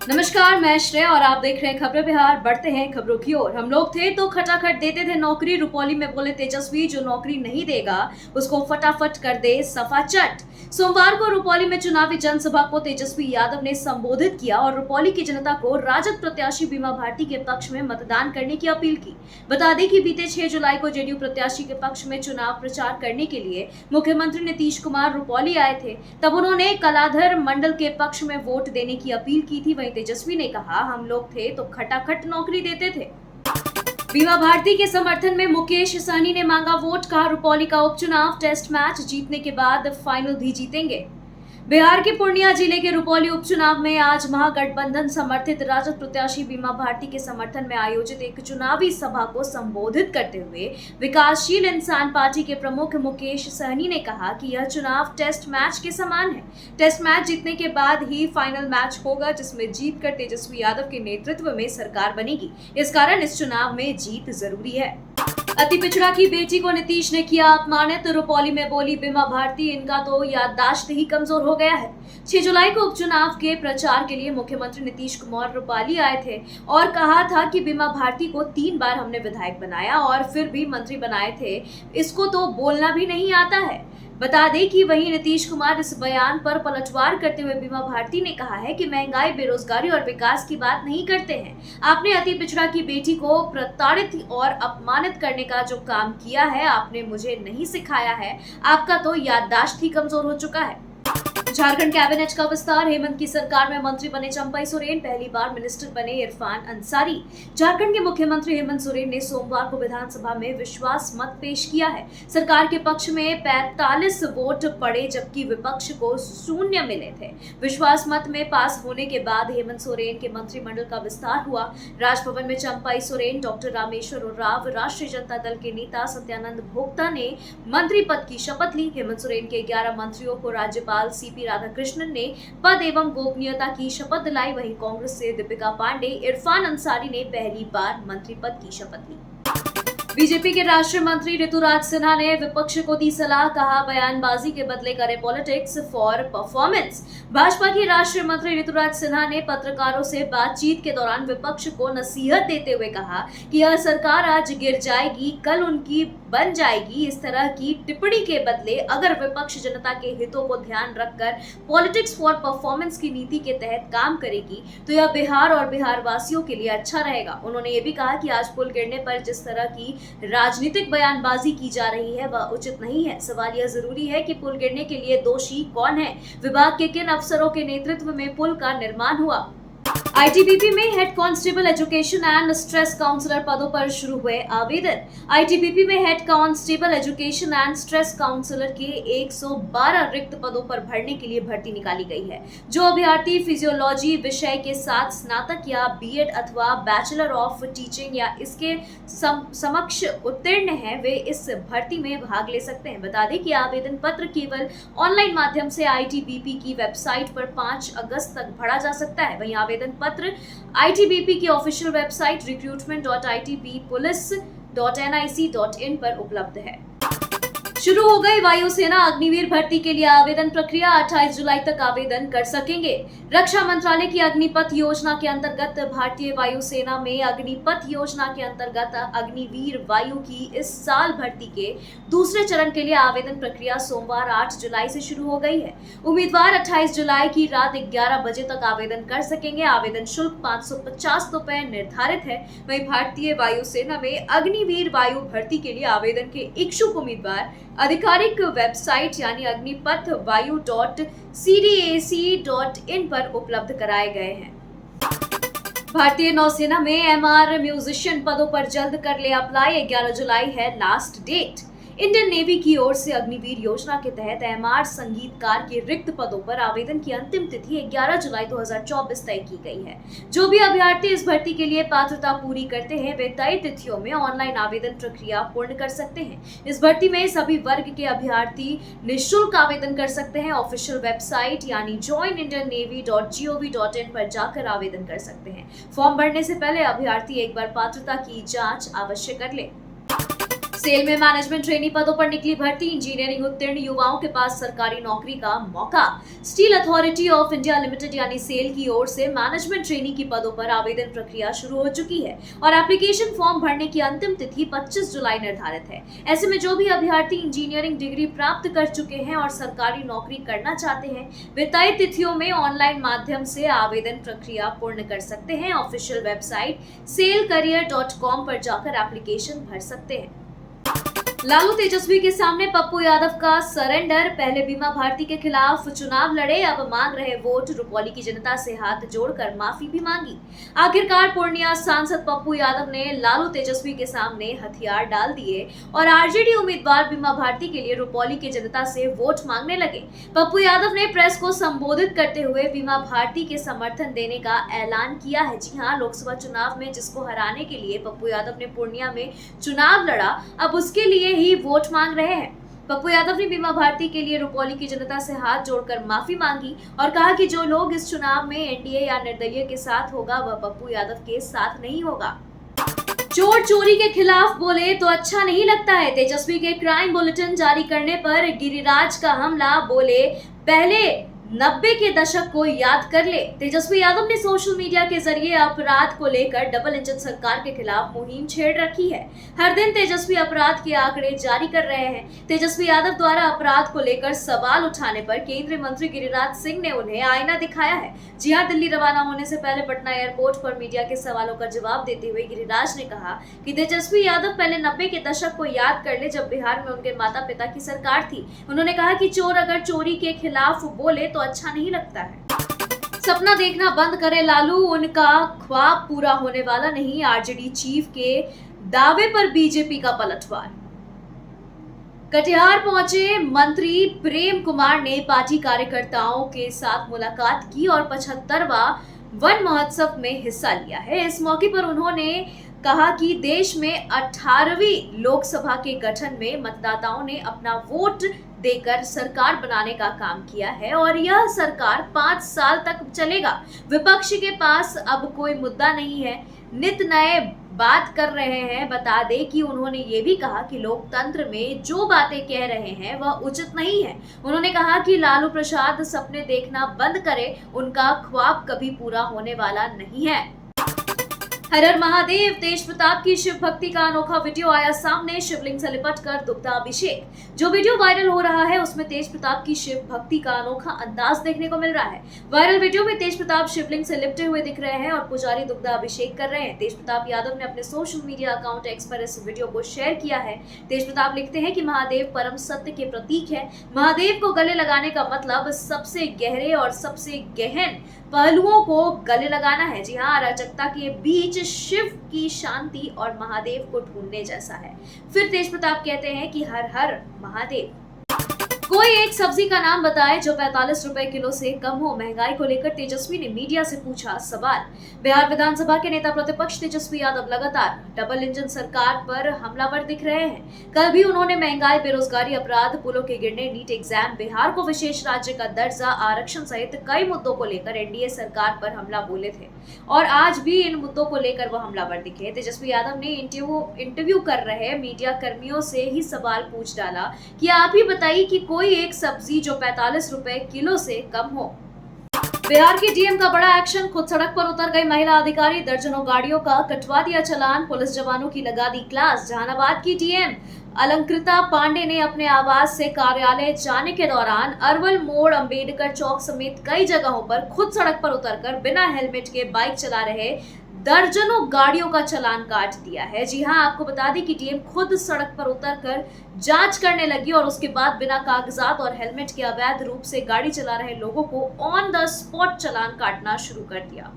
नमस्कार, मैं श्रेया और आप देख रहे हैं खबरें बिहार। बढ़ते हैं खबरों की ओर। हम लोग थे तो खटाखट देते थे नौकरी। रुपौली में बोले तेजस्वी, जो नौकरी नहीं देगा उसको फटाफट कर दे सफा चट। सोमवार को रुपौली में चुनावी जनसभा को तेजस्वी यादव ने संबोधित किया और रुपौली की जनता को राजद प्रत्याशी बीमा भारती के पक्ष में मतदान करने की अपील की। बता दें कि बीते 6 जुलाई को जेडीयू प्रत्याशी के पक्ष में चुनाव प्रचार करने के लिए मुख्यमंत्री नीतीश कुमार रुपौली आए थे। तब उन्होंने कलाधर मंडल के पक्ष में वोट देने की अपील की थी। वहीं तेजस्वी ने कहा, हम लोग थे तो खटाखट नौकरी देते थे। बीमा भारती के समर्थन में मुकेश सहनी ने मांगा वोट। कहा, रुपौली का उपचुनाव टेस्ट मैच जीतने के बाद फाइनल भी जीतेंगे। बिहार के पूर्णिया जिले के रुपौली उपचुनाव में आज महागठबंधन समर्थित राजद प्रत्याशी बीमा भारती के समर्थन में आयोजित एक चुनावी सभा को संबोधित करते हुए विकासशील इंसान पार्टी के प्रमुख मुकेश सहनी ने कहा कि यह चुनाव टेस्ट मैच के समान है। टेस्ट मैच जीतने के बाद ही फाइनल मैच होगा, जिसमें जीतकर तेजस्वी यादव के नेतृत्व में सरकार बनेगी। इस कारण इस चुनाव में जीत जरूरी है। अति पिछड़ा की बेटी को नीतीश ने किया अपमानित। रुपौली में बोली बीमा भारती, इनका तो याददाश्त ही कमजोर हो गया है। 6 जुलाई को उपचुनाव के प्रचार के लिए मुख्यमंत्री नीतीश कुमार रुपौली आए थे और कहा था कि बीमा भारती को 3 बार हमने विधायक बनाया और फिर भी मंत्री बनाए थे, इसको तो बोलना भी नहीं आता है। बता दें कि वहीं नीतीश कुमार इस बयान पर पलटवार करते हुए बीमा भारती ने कहा है कि महंगाई, बेरोजगारी और विकास की बात नहीं करते हैं। आपने अति पिछड़ा की बेटी को प्रताड़ित और अपमानित करने का जो काम किया है, आपने मुझे नहीं सिखाया है। आपका तो याददाश्त ही कमजोर हो चुका है। झारखंड कैबिनेट का विस्तार। हेमंत की सरकार में मंत्री बने चंपई सोरेन, पहली बार मिनिस्टर बने इरफान अंसारी। झारखंड के मुख्यमंत्री हेमंत सोरेन ने सोमवार को विधानसभा में विश्वास मत पेश किया है। सरकार के पक्ष में 45 वोट पड़े, जबकि विपक्ष को 0 मिले थे। विश्वास मत में पास होने के बाद हेमंत सोरेन के मंत्रिमंडल का विस्तार हुआ। राजभवन में चंपई सोरेन, डॉक्टर रामेश्वर उरांव, राष्ट्रीय जनता दल के नेता सत्यानंद भोक्ता ने मंत्री पद की शपथ ली। हेमंत सोरेन के 11 मंत्रियों को राज्यपाल सीपी राधाकृष्णन ने पद एवं गोपनीयता की शपथ दिलाई। वहीं कांग्रेस से दीपिका पांडे, इरफान अंसारी ने पहली बार मंत्री पद की शपथ ली। बीजेपी के राष्ट्रीय मंत्री ऋतुराज सिन्हा ने विपक्ष को दी सलाह। कहा, बयानबाजी के बदले करें पॉलिटिक्स फॉर परफॉर्मेंस। भाजपा के राष्ट्रीय मंत्री ऋतुराज सिन्हा ने पत्रकारों से बातचीत के दौरान विपक्ष को नसीहत देते हुए कहा कि यह सरकार आज गिर जाएगी, कल उनकी बन जाएगी। इस तरह की टिप्पणी के बदले अगर विपक्ष जनता के हितों को ध्यान रखकर पॉलिटिक्स फॉर परफॉर्मेंस की नीति के तहत काम करेगी तो यह बिहार और बिहार वासियों के लिए अच्छा रहेगा। उन्होंने ये भी कहा कि आज पुल गिरने पर जिस तरह की राजनीतिक बयानबाजी की जा रही है वह उचित नहीं है। सवाल यह जरूरी है कि पुल गिरने के लिए दोषी कौन है, विभाग के किन अफसरों के नेतृत्व में पुल का निर्माण हुआ। आईटीबीपी में head constable education and stress counsellor पदों पर शुरू हुए आवेदन। आईटीबीपी में head constable education and stress counsellor के 112 रिक्त पदों पर भरने के लिए भर्ती निकाली गई है। जो अभ्यर्थी फिजियोलॉजी विषय के साथ स्नातक या बीएड अथवा बैचलर ऑफ टीचिंग या इसके समक्ष उत्तीर्ण हैं, वे इस भर्ती में भाग ले सकते हैं। बता दें कि आवेदन पत्र केवल ऑनलाइन माध्यम से आईटीबीपी की वेबसाइट पर 5 अगस्त तक भरा जा सकता है। वहीं आवेदन पत्र आईटीबीपी की ऑफिशियल वेबसाइट recruitment.itbpolice.nic.in पर उपलब्ध है। शुरू हो गई वायुसेना अग्निवीर भर्ती के लिए आवेदन प्रक्रिया। 28 जुलाई तक आवेदन कर सकेंगे। रक्षा मंत्रालय की अग्निपथ योजना के अंतर्गत भारतीय वायुसेना में अग्निपथ योजना के अंतर्गत अग्निवीर वायु की इस साल भर्ती के दूसरे चरण के लिए आवेदन प्रक्रिया सोमवार 8 जुलाई से शुरू हो गई है। उम्मीदवार 28 जुलाई की रात 11 बजे तक आवेदन कर सकेंगे। आवेदन शुल्क 550 रुपए निर्धारित है। वहीं भारतीय वायुसेना में अग्निवीर वायु भर्ती के लिए आवेदन के इच्छुक उम्मीदवार आधिकारिक वेबसाइट यानी अग्निपथ-vayu.cdac.in पर उपलब्ध कराए गए हैं। भारतीय नौसेना में एमआर म्यूजिशियन पदों पर जल्द कर ले अप्लाई। 11 जुलाई है लास्ट डेट। इंडियन नेवी की ओर से अग्निवीर योजना के तहत एमआर संगीतकार के रिक्त पदों पर आवेदन की अंतिम तिथि 11 जुलाई 2024 तय की गई है। जो भी अभ्यर्थी इस भर्ती के लिए पात्रता पूरी करते हैं, वे तय तिथियों में ऑनलाइन आवेदन प्रक्रिया पूर्ण कर सकते हैं। इस भर्ती में सभी वर्ग के अभ्यर्थी निःशुल्क आवेदन कर सकते हैं। ऑफिशियल वेबसाइट यानी joinindiannavy.gov.in पर जाकर आवेदन कर सकते हैं। फॉर्म भरने से पहले अभ्यर्थी एक बार पात्रता की जाँच अवश्य कर ले। सेल में मैनेजमेंट ट्रेनी पदों पर निकली भर्ती, इंजीनियरिंग उत्तीर्ण युवाओं के पास सरकारी नौकरी का मौका। Steel authority of India limited यानी सेल की ओर से मैनेजमेंट ट्रेनी की पदों पर आवेदन प्रक्रिया शुरू हो चुकी है और एप्लीकेशन फॉर्म भरने की अंतिम तिथि 25 जुलाई निर्धारित है। ऐसे में जो भी अभ्यर्थी इंजीनियरिंग डिग्री प्राप्त कर चुके हैं और सरकारी नौकरी करना चाहते हैं, वे तय तिथियों में ऑनलाइन माध्यम से आवेदन प्रक्रिया पूर्ण कर सकते हैं। ऑफिशियल वेबसाइट salcareer.com पर जाकर एप्लीकेशन भर सकते हैं। लालू तेजस्वी के सामने पप्पू यादव का सरेंडर। पहले बीमा भारती के खिलाफ चुनाव लड़े, अब मांग रहे वोट। रुपौली की जनता से हाथ जोड़कर माफी भी मांगी। आखिरकार पूर्णिया सांसद पप्पू यादव ने लालू तेजस्वी के सामने हथियार डाल दिए और आरजेडी उम्मीदवार बीमा भारती के लिए रुपौली की जनता से वोट मांगने लगे। पप्पू यादव ने प्रेस को संबोधित करते हुए बीमा भारती के समर्थन देने का ऐलान किया है। जी हां, लोकसभा चुनाव में जिसको हराने के लिए पप्पू यादव ने पूर्णिया में चुनाव लड़ा, अब उसके लिए ही वोट मांग रहे हैं। पप्पू यादव ने बीमा भारती के लिए रुपौली की जनता से हाथ जोड़कर माफी मांगी और कहा कि जो लोग इस चुनाव में एनडीए या निर्दलीय के साथ होगा, वह पप्पू यादव के साथ नहीं होगा। चोर चोरी के खिलाफ बोले तो अच्छा नहीं लगता है। तेजस्वी के क्राइम बुलेटिन जारी करने पर गिरिराज का हमला। बोले, पहले 90 के दशक को याद कर ले। तेजस्वी यादव ने सोशल मीडिया के जरिए अपराध को लेकर डबल इंजन सरकार के खिलाफ मुहिम छेड़ रखी है। हर दिन तेजस्वी अपराध के आंकड़े जारी कर रहे हैं। तेजस्वी यादव द्वारा अपराध को लेकर सवाल उठाने पर केंद्रीय मंत्री गिरिराज सिंह ने उन्हें आईना दिखाया है। जी हां, दिल्ली रवाना होने से पहले पटना एयरपोर्ट पर मीडिया के सवालों का जवाब देते हुए गिरिराज ने कहा कि तेजस्वी यादव पहले 90 के दशक को याद कर ले, जब बिहार में उनके माता पिता की सरकार थी। उन्होंने कहा कि चोर अगर चोरी के खिलाफ बोले तो अच्छा नहीं लगता है। सपना देखना बंद करे लालू, उनका ख्वाब पूरा होने वाला नहीं। आरजेडी चीफ के दावे पर बीजेपी का पलटवार। कटिहार पहुंचे मंत्री प्रेम कुमार ने पार्टी कार्यकर्ताओं के साथ मुलाकात की और 75वां वन महोत्सव में हिस्सा लिया है। इस मौके पर उन्होंने कहा कि देश में 18वीं लोकसभा के गठन में मतदाताओं ने अपना वोट देकर सरकार बनाने का काम किया है और यह सरकार 5 साल तक चलेगा। विपक्ष के पास अब कोई मुद्दा नहीं है, नित नए बात कर रहे हैं। बता दें कि उन्होंने ये भी कहा कि लोकतंत्र में जो बातें कह रहे हैं वह उचित नहीं है। उन्होंने कहा कि लालू प्रसाद सपने देखना बंद करे, उनका ख्वाब कभी पूरा होने वाला नहीं है। हर हर महादेव। तेज प्रताप की शिव भक्ति का अनोखा वीडियो आया सामने। शिवलिंग से लिपट कर दुग्धाभिषेक। जो वीडियो वायरल हो रहा है उसमें तेज प्रताप की शिव भक्ति का अनोखा अंदाज देखने को मिल रहा है। वायरल वीडियो में तेज प्रताप शिवलिंग से लिपटे हुए दिख रहे हैं और पुजारी दुग्धाभिषेक कर रहे हैं। तेज प्रताप यादव ने अपने सोशल मीडिया अकाउंट एक्स पर इस वीडियो को शेयर किया है। तेज प्रताप लिखते हैं कि महादेव परम सत्य के प्रतीक है। महादेव को गले लगाने का मतलब सबसे गहरे और सबसे गहन पहलुओं को गले लगाना है। जी हाँ, अराजकता के बीच शिव की शांति और महादेव को ढूंढने जैसा है। फिर तेज प्रताप कहते हैं कि हर हर महादेव। कोई एक सब्जी का नाम बताए जो 45 रुपए किलो से कम हो। महंगाई को लेकर तेजस्वी ने मीडिया से पूछा सवाल। बिहार विधानसभा के नेता प्रतिपक्ष तेजस्वी यादव लगातार डबल इंजन सरकार पर हमलावर दिख रहे हैं। कल भी उन्होंने महंगाई, बेरोजगारी, अपराध, पुलों के गिरने, नीट एग्जाम, बिहार को विशेष राज्य का दर्जा, आरक्षण सहित कई मुद्दों को लेकर एनडीए सरकार पर हमला बोले थे और आज भी इन मुद्दों को लेकर वह हमलावर दिखे। तेजस्वी यादव ने इंटरव्यू कर रहे मीडिया कर्मियों से ही सवाल पूछ डाला कि आप ही बताइए कि कोई एक सब्जी जो 45 रुपए किलो से कम हो। बिहार की डीएम का बड़ा एक्शन। खुद सड़क पर उतर गई महिला अधिकारी, दर्जनों गाड़ियों का कटवा दिया चालान, पुलिस जवानों की लगा दी क्लास। जहानाबाद की डीएम अलंकृता पांडे ने अपने आवास से कार्यालय जाने के दौरान अरवल मोड़, अंबेडकर चौक समेत कई जगहों पर खुद सड़क पर उतरकर बिना हेलमेट के बाइक चला रहे दर्जनों गाड़ियों का चालान काट दिया है। जी हां, आपको बता दें कि डीएम खुद सड़क पर उतरकर जांच करने लगी और उसके बाद बिना कागजात और हेलमेट के अवैध रूप से गाड़ी चला रहे लोगों को ऑन द स्पॉट चालान काटना शुरू कर दिया।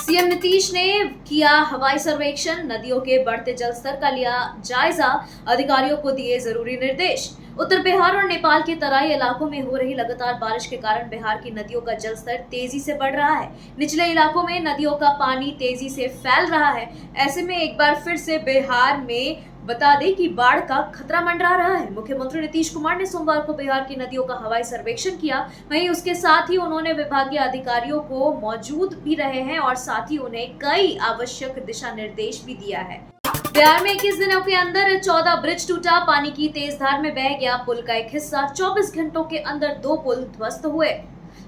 सीएम नीतीश ने किया हवाई सर्वेक्षण, नदियों के बढ़ते जलस्तर का लिया जायजा, अधिकारियों को दिए जरूरी निर्देश। उत्तर बिहार और नेपाल के तराई इलाकों में हो रही लगातार बारिश के कारण बिहार की नदियों का जलस्तर तेजी से बढ़ रहा है। निचले इलाकों में नदियों का पानी तेजी से फैल रहा है। ऐसे में एक बार फिर से बिहार में बता दें कि बाढ़ का खतरा मंडरा रहा है। मुख्यमंत्री नीतीश कुमार ने सोमवार को बिहार की नदियों का हवाई सर्वेक्षण किया। वहीं उसके साथ ही उन्होंने विभागीय अधिकारियों को मौजूद भी रहे हैं और साथ ही उन्हें कई आवश्यक दिशा निर्देश भी दिया है। बिहार में 21 दिनों के अंदर 14 ब्रिज टूटा, पानी की तेज धार में बह गया पुल का एक हिस्सा, 24 घंटों के अंदर 2 पुल ध्वस्त हुए।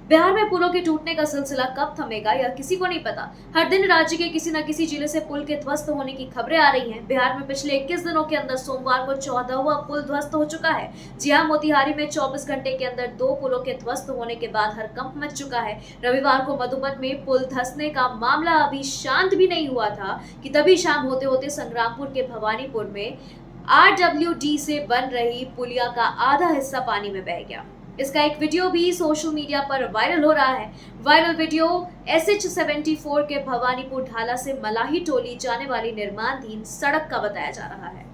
बिहार में पुलों के टूटने का सिलसिला कब थमेगा यह किसी को नहीं पता। हर दिन राज्य के किसी न किसी जिले से पुल के ध्वस्त होने की खबरें आ रही हैं। बिहार में पिछले 21 दिनों के अंदर सोमवार को 14वां पुल ध्वस्त हो चुका है। जी हां, मोतिहारी में 24 घंटे के अंदर 2 पुलों के ध्वस्त होने के बाद हड़कंप मच चुका है। रविवार को मधुबन में पुल धंसने का मामला अभी शांत भी नहीं हुआ था कि तभी शाम होते होते संग्रामपुर के भवानीपुर में RWD से बन रही पुलिया का आधा हिस्सा पानी में बह गया। इसका एक वीडियो भी सोशल मीडिया पर वायरल हो रहा है। वायरल वीडियो SH-74 के भवानीपुर ढाला से मलाही टोली जाने वाली निर्माणाधीन सड़क का बताया जा रहा है।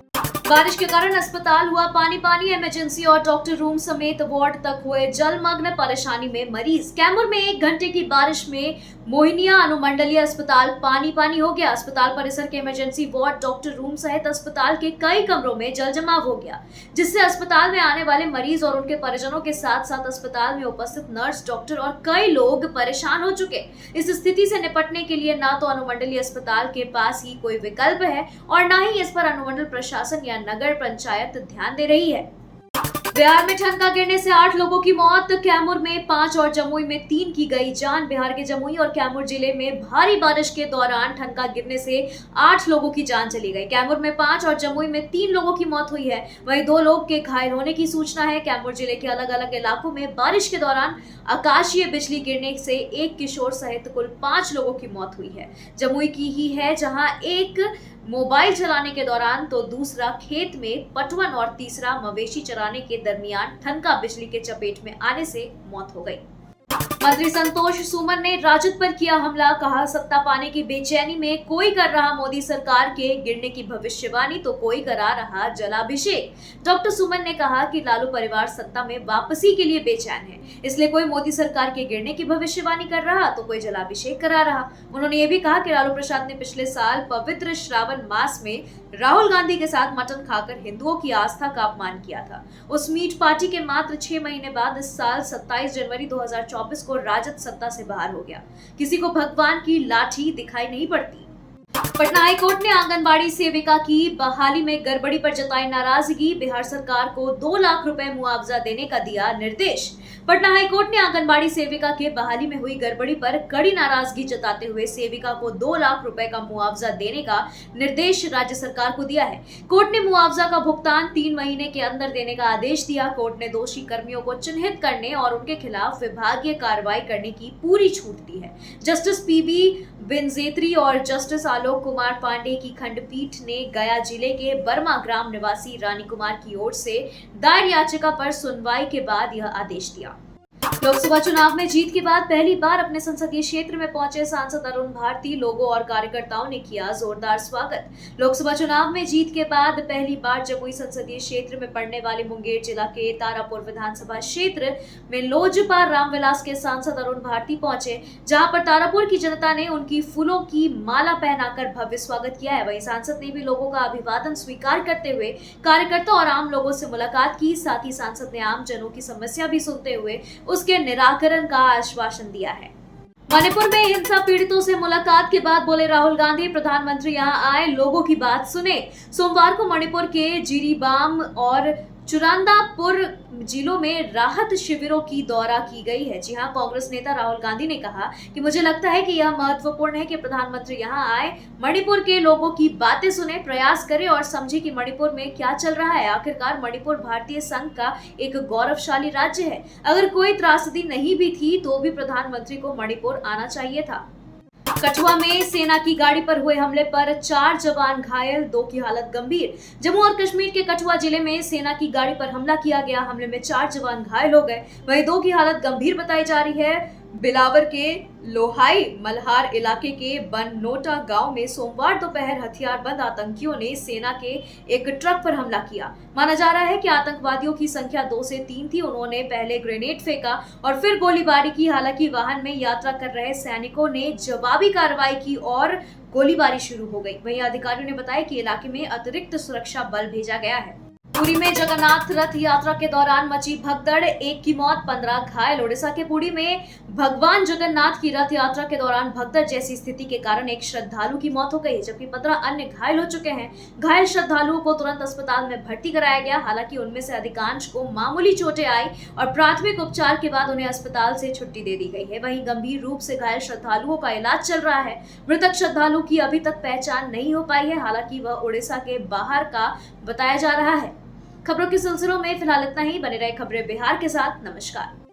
बारिश के कारण अस्पताल हुआ पानी पानी, इमरजेंसी और डॉक्टर रूम समेत वार्ड तक हुए जलमग्न, परेशानी में मरीज। कैमूर में 1 घंटे की बारिश में मोहिनिया अनुमंडलीय अस्पताल पानी पानी हो गया। अस्पताल परिसर के इमरजेंसी वार्ड, डॉक्टर रूम सहित अस्पताल के कई कमरों में जल जमाव हो गया, जिससे अस्पताल में आने वाले मरीज और उनके परिजनों के साथ साथ अस्पताल में उपस्थित नर्स, डॉक्टर और कई लोग परेशान हो चुके। इस स्थिति से निपटने के लिए ना तो अनुमंडलीय अस्पताल के पास ही कोई विकल्प है और ना ही इस पर अनुमंडल प्रशासन या नगर पंचायत ध्यान दे रही है। बिहार में ठनका गिरने से 8 लोगों की मौत, कैमूर में 5 और जमुई में 3 की गई जान। बिहार के जमुई और कैमूर जिले में भारी बारिश के दौरान ठनका गिरने से 8 लोगों की जान चली गई। कैमूर में 5 और जमुई में 3 लोगों की मौत हुई है, वहीं 2 लोग के घायल होने की सूचना है। कैमूर जिले के अलग अलग इलाकों में बारिश के दौरान आकाशीय बिजली गिरने से एक किशोर सहित कुल 5 लोगों की मौत हुई है। जमुई की ही है, जहां एक मोबाइल चलाने के दौरान तो दूसरा खेत में पटवन और तीसरा मवेशी चराने के दरमियान ठनका बिजली के चपेट में आने से मौत हो गई। मंत्री संतोष सुमन ने राजद पर किया हमला, कहा सत्ता पाने की बेचैनी में कोई कर रहा मोदी सरकार के गिरने की भविष्यवाणी तो कोई करा रहा जलाभिषेक। डॉक्टर सुमन ने कहा कि लालू परिवार सत्ता में वापसी के लिए बेचैन है, इसलिए कोई मोदी सरकार के गिरने की भविष्यवाणी कर रहा तो कोई जलाभिषेक करा रहा। उन्होंने ये भी कहा कि लालू प्रसाद ने पिछले साल पवित्र श्रावण मास में राहुल गांधी के साथ मटन खाकर हिंदुओं की आस्था का अपमान किया था। उस मीट पार्टी के मात्र 6 महीने बाद इस साल 27 जनवरी 2024 को राजद सत्ता से बाहर हो गया। किसी को भगवान की लाठी दिखाई नहीं पड़ती। पटना हाईकोर्ट ने आंगनबाड़ी सेविका की बहाली में गड़बड़ी पर जताई नाराजगी, बिहार सरकार को 2 लाख रुपए मुआवजा देने का दिया निर्देश। पटना हाईकोर्ट ने आंगनबाड़ी सेविका के बहाली में हुई गड़बड़ी पर कड़ी नाराजगी जताते हुए सेविका को 2 लाख रुपए का मुआवजा देने का निर्देश राज्य सरकार को दिया है। कोर्ट ने मुआवजा का भुगतान 3 महीने के अंदर देने का आदेश दिया। कोर्ट ने दोषी कर्मियों को चिन्हित करने और उनके खिलाफ विभागीय कार्रवाई करने की पूरी छूट दी है। जस्टिस PB बेनजेत्री और जस्टिस आलोक कुमार पांडे की खंडपीठ ने गया जिले के बर्मा ग्राम निवासी रानी कुमार की ओर से दायर याचिका पर सुनवाई के बाद यह आदेश दिया। लोकसभा चुनाव में जीत के बाद पहली बार अपने संसदीय क्षेत्र में पहुंचे सांसद अरुण भारती, लोगों और कार्यकर्ताओं ने किया जोरदार स्वागत। लोकसभा चुनाव में जीत के बाद पहली बार जमुई संसदीय क्षेत्र में पड़ने वाले मुंगेर जिला के तारापुर विधानसभा क्षेत्र में लोजपा रामविलास के सांसद अरुण भारती पहुंचे, जहां पर तारापुर की जनता ने उनकी फूलों की माला पहनाकर भव्य स्वागत किया है। वहीं सांसद ने भी लोगों का अभिवादन स्वीकार करते हुए कार्यकर्ता और आम लोगों से मुलाकात की। साथ ही सांसद ने आम जनों की समस्या भी सुनते हुए उसके निराकरण का आश्वासन दिया है। मणिपुर में हिंसा पीड़ितों से मुलाकात के बाद बोले राहुल गांधी, प्रधानमंत्री यहां आए, लोगों की बात सुने। सोमवार को मणिपुर के जिरीबाम और चुरांदापुर जिलों में राहत शिविरों की दौरा की गई है। जी हां, कांग्रेस नेता राहुल गांधी ने कहा कि मुझे लगता है कि यह महत्वपूर्ण है कि प्रधानमंत्री यहां आए, मणिपुर के लोगों की बातें सुने, प्रयास करें और समझे कि मणिपुर में क्या चल रहा है। आखिरकार मणिपुर भारतीय संघ का एक गौरवशाली राज्य है। अगर कोई त्रासदी नहीं भी थी तो भी प्रधानमंत्री को मणिपुर आना चाहिए था। कठुआ में सेना की गाड़ी पर हुए हमले पर 4 जवान घायल, 2 की हालत गंभीर। जम्मू और कश्मीर के कठुआ जिले में सेना की गाड़ी पर हमला किया गया। हमले में 4 जवान घायल हो गए, वहीं 2 की हालत गंभीर बताई जा रही है। बिलावर के लोहाई मल्हार इलाके के बननोटा गांव में सोमवार दोपहर हथियारबंद आतंकियों ने सेना के एक ट्रक पर हमला किया। माना जा रहा है कि आतंकवादियों की संख्या 2 से 3 थी। उन्होंने पहले ग्रेनेड फेंका और फिर गोलीबारी की। हालांकि वाहन में यात्रा कर रहे सैनिकों ने जवाबी कार्रवाई की और गोलीबारी शुरू हो गई। वहीं अधिकारियों ने बताया कि इलाके में अतिरिक्त सुरक्षा बल भेजा गया है। पुरी में जगन्नाथ रथ यात्रा के दौरान मची भगदड़, एक की मौत 15 घायल। ओडिशा के पुरी में भगवान जगन्नाथ की रथ यात्रा के दौरान भगदड़ जैसी स्थिति के कारण एक श्रद्धालु की मौत हो गई, जबकि 15 अन्य घायल हो चुके हैं। घायल श्रद्धालुओं को तुरंत अस्पताल में भर्ती कराया गया। हालांकि उनमें से अधिकांश को मामूली चोटें आई और प्राथमिक उपचार के बाद उन्हें अस्पताल से छुट्टी दे दी गई है। वहीं गंभीर रूप से घायल श्रद्धालुओं का इलाज चल रहा है। मृतक श्रद्धालु की अभी तक पहचान नहीं हो पाई है। हालांकि वह ओडिशा के बाहर का बताया जा रहा है। खबरों के सिलसिलों में फिलहाल इतना ही। बने रहे खबरें बिहार के साथ। नमस्कार।